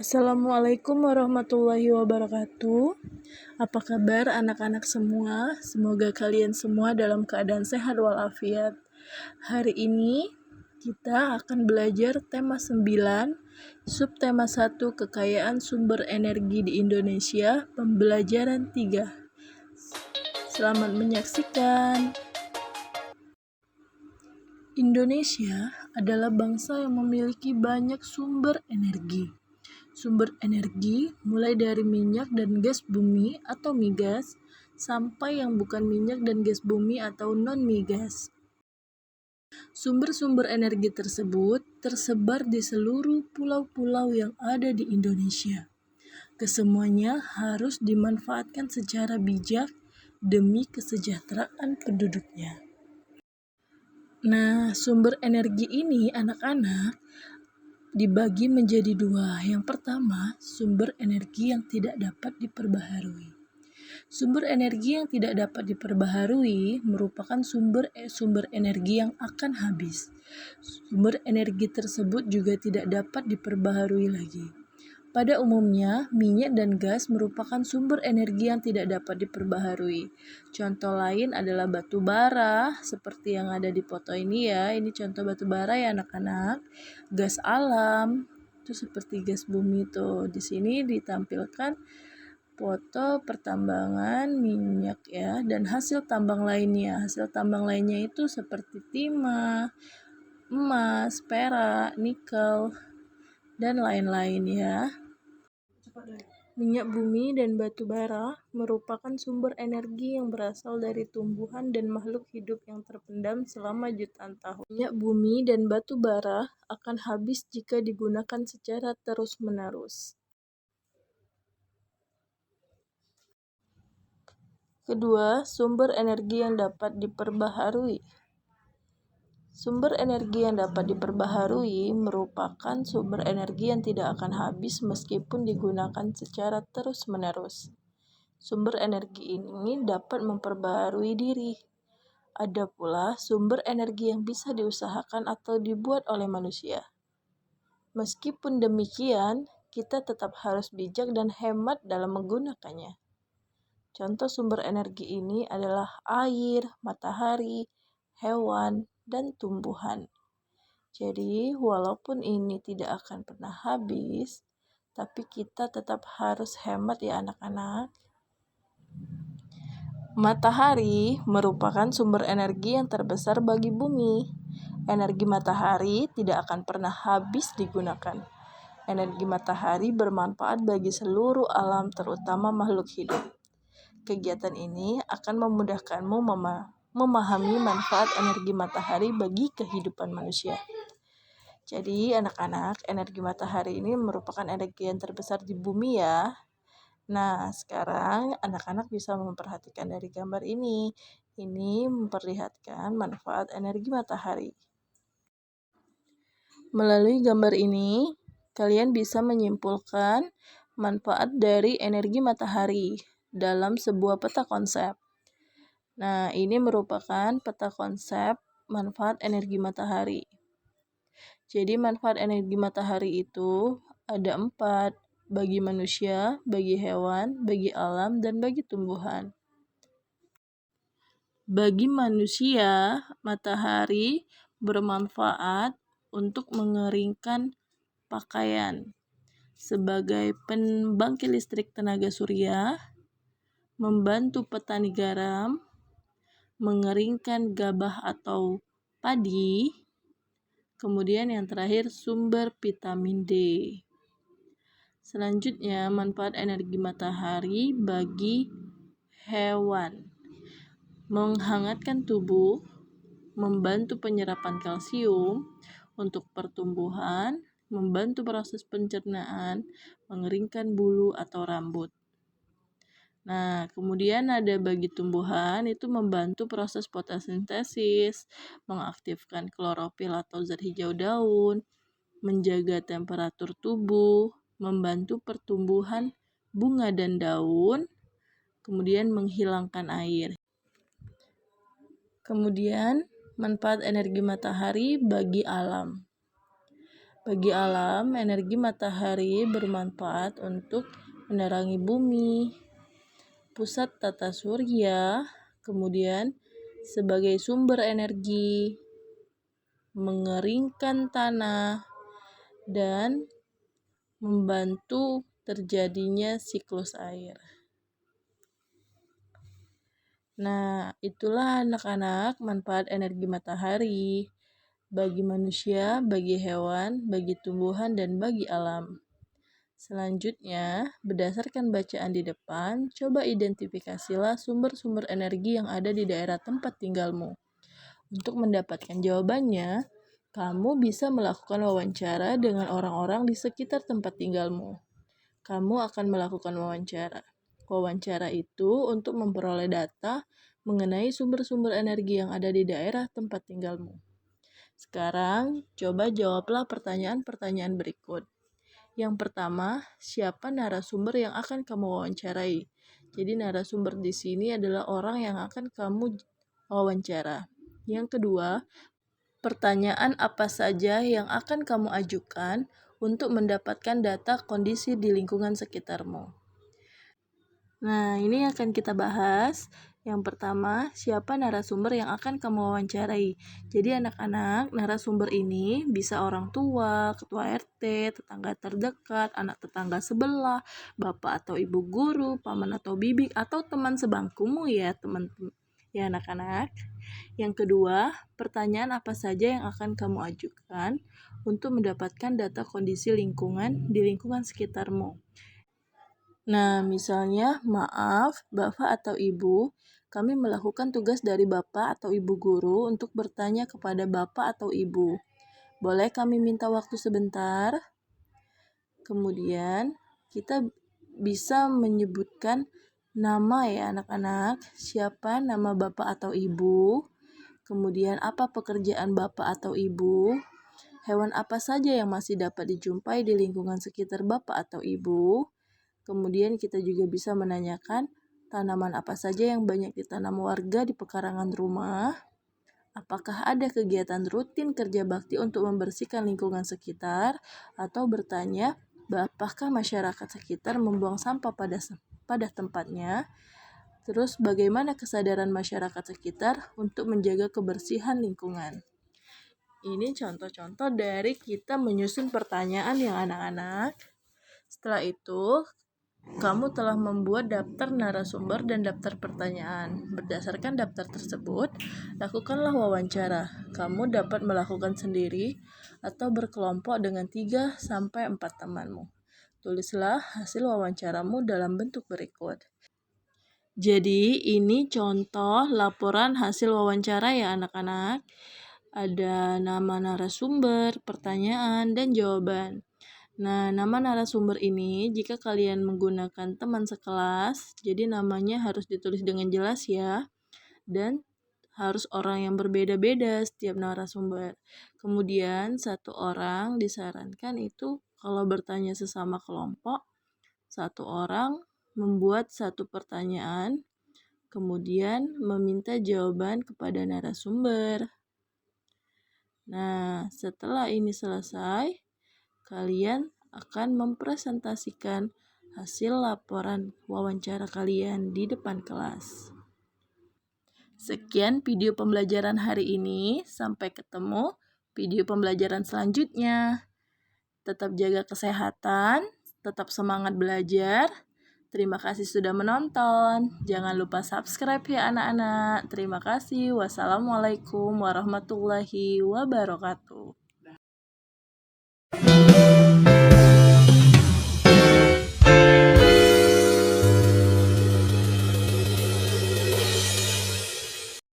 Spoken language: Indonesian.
Assalamualaikum warahmatullahi wabarakatuh. Apa kabar anak-anak semua? Semoga kalian semua dalam keadaan sehat walafiat. Hari ini kita akan belajar tema 9, subtema 1 kekayaan sumber energi di Indonesia, pembelajaran 3. Selamat menyaksikan. Indonesia adalah bangsa yang memiliki banyak sumber energi. Sumber energi mulai dari minyak dan gas bumi atau migas sampai yang bukan minyak dan gas bumi atau non-migas. Sumber-sumber energi tersebut tersebar di seluruh pulau-pulau yang ada di Indonesia. Kesemuanya harus dimanfaatkan secara bijak demi kesejahteraan penduduknya. Nah, sumber energi ini anak-anak dibagi menjadi dua. Yang pertama, sumber energi yang tidak dapat diperbaharui. Sumber energi yang tidak dapat diperbaharui merupakan sumber energi yang akan habis. Sumber energi tersebut juga tidak dapat diperbaharui lagi. Pada umumnya, minyak dan gas merupakan sumber energi yang tidak dapat diperbaharui. Contoh lain adalah batu bara, seperti yang ada di foto ini ya. Ini contoh batu bara ya anak-anak. Gas alam, itu seperti gas bumi tuh. Di sini ditampilkan foto pertambangan minyak ya, dan hasil tambang lainnya. Hasil tambang lainnya itu seperti timah, emas, perak, nikel, dan lain-lain ya. Minyak bumi dan batu bara merupakan sumber energi yang berasal dari tumbuhan dan makhluk hidup yang terpendam selama jutaan tahun. Minyak bumi dan batu bara akan habis jika digunakan secara terus-menerus. Kedua, sumber energi yang dapat diperbaharui. Sumber energi yang dapat diperbaharui merupakan sumber energi yang tidak akan habis meskipun digunakan secara terus-menerus. Sumber energi ini dapat memperbaharui diri. Ada pula sumber energi yang bisa diusahakan atau dibuat oleh manusia. Meskipun demikian, kita tetap harus bijak dan hemat dalam menggunakannya. Contoh sumber energi ini adalah air, matahari, hewan, dan tumbuhan. Jadi, walaupun ini tidak akan pernah habis, tapi kita tetap harus hemat ya anak-anak. Matahari merupakan sumber energi yang terbesar bagi bumi. Energi matahari tidak akan pernah habis digunakan. Energi matahari bermanfaat bagi seluruh alam, terutama makhluk hidup. Kegiatan ini akan memudahkanmu memahami manfaat energi matahari bagi kehidupan manusia. Jadi anak-anak, energi matahari ini merupakan energi yang terbesar di bumi ya. Nah, sekarang anak-anak bisa memperhatikan dari gambar ini. Ini memperlihatkan manfaat energi matahari. Melalui gambar ini, kalian bisa menyimpulkan manfaat dari energi matahari dalam sebuah peta konsep. Nah, ini merupakan peta konsep manfaat energi matahari. Jadi manfaat energi matahari itu ada 4, bagi manusia, bagi hewan, bagi alam, dan bagi tumbuhan. Bagi manusia, matahari bermanfaat untuk mengeringkan pakaian sebagai pembangkit listrik tenaga surya, membantu petani garam, mengeringkan gabah atau padi, kemudian yang terakhir sumber vitamin D. Selanjutnya, manfaat energi matahari bagi hewan. Menghangatkan tubuh, membantu penyerapan kalsium untuk pertumbuhan, membantu proses pencernaan, mengeringkan bulu atau rambut. Nah, kemudian ada bagi tumbuhan itu membantu proses fotosintesis, mengaktifkan klorofil atau zat hijau daun, menjaga temperatur tubuh, membantu pertumbuhan bunga dan daun, kemudian menghilangkan air. Kemudian, manfaat energi matahari bagi alam. Bagi alam, energi matahari bermanfaat untuk menerangi bumi, pusat tata surya, kemudian sebagai sumber energi, mengeringkan tanah, dan membantu terjadinya siklus air. Nah, itulah anak-anak manfaat energi matahari bagi manusia, bagi hewan, bagi tumbuhan, dan bagi alam. Selanjutnya, berdasarkan bacaan di depan, coba identifikasilah sumber-sumber energi yang ada di daerah tempat tinggalmu. Untuk mendapatkan jawabannya, kamu bisa melakukan wawancara dengan orang-orang di sekitar tempat tinggalmu. Kamu akan melakukan wawancara. Wawancara itu untuk memperoleh data mengenai sumber-sumber energi yang ada di daerah tempat tinggalmu. Sekarang, coba jawablah pertanyaan-pertanyaan berikut. Yang pertama, siapa narasumber yang akan kamu wawancarai? Jadi narasumber di sini adalah orang yang akan kamu wawancara. Yang kedua, pertanyaan apa saja yang akan kamu ajukan untuk mendapatkan data kondisi di lingkungan sekitarmu. Nah, ini akan kita bahas. Yang pertama, siapa narasumber yang akan kamu wawancarai? Jadi anak-anak, narasumber ini bisa orang tua, ketua RT, tetangga terdekat, anak tetangga sebelah, bapak atau ibu guru, paman atau bibi, atau teman sebangkumu ya teman-teman. Ya anak-anak. Yang kedua, pertanyaan apa saja yang akan kamu ajukan untuk mendapatkan data kondisi lingkungan di lingkungan sekitarmu. Nah, misalnya, maaf, Bapak atau Ibu, kami melakukan tugas dari Bapak atau Ibu guru untuk bertanya kepada Bapak atau Ibu. Boleh kami minta waktu sebentar? Kemudian, kita bisa menyebutkan nama ya anak-anak, siapa nama Bapak atau Ibu, kemudian apa pekerjaan Bapak atau Ibu, hewan apa saja yang masih dapat dijumpai di lingkungan sekitar Bapak atau Ibu. Kemudian kita juga bisa menanyakan tanaman apa saja yang banyak ditanam warga di pekarangan rumah. Apakah ada kegiatan rutin kerja bakti untuk membersihkan lingkungan sekitar, atau bertanya, apakah masyarakat sekitar membuang sampah pada tempatnya? Terus bagaimana kesadaran masyarakat sekitar untuk menjaga kebersihan lingkungan? Ini contoh-contoh dari kita menyusun pertanyaan yang anak-anak. Setelah itu, kamu telah membuat daftar narasumber dan daftar pertanyaan. Berdasarkan daftar tersebut, lakukanlah wawancara. Kamu dapat melakukan sendiri atau berkelompok dengan 3-4 temanmu. Tulislah hasil wawancaramu dalam bentuk berikut. Jadi, ini contoh laporan hasil wawancara ya anak-anak. Ada nama narasumber, pertanyaan, dan jawaban. Nah, nama narasumber ini jika kalian menggunakan teman sekelas, jadi namanya harus ditulis dengan jelas ya, dan harus orang yang berbeda-beda setiap narasumber. Kemudian satu orang disarankan itu kalau bertanya sesama kelompok, satu orang membuat satu pertanyaan, kemudian meminta jawaban kepada narasumber. Nah, setelah ini selesai, kalian akan mempresentasikan hasil laporan wawancara kalian di depan kelas. Sekian video pembelajaran hari ini. Sampai ketemu video pembelajaran selanjutnya. Tetap jaga kesehatan, tetap semangat belajar. Terima kasih sudah menonton. Jangan lupa subscribe ya anak-anak. Terima kasih. Wassalamualaikum warahmatullahi wabarakatuh.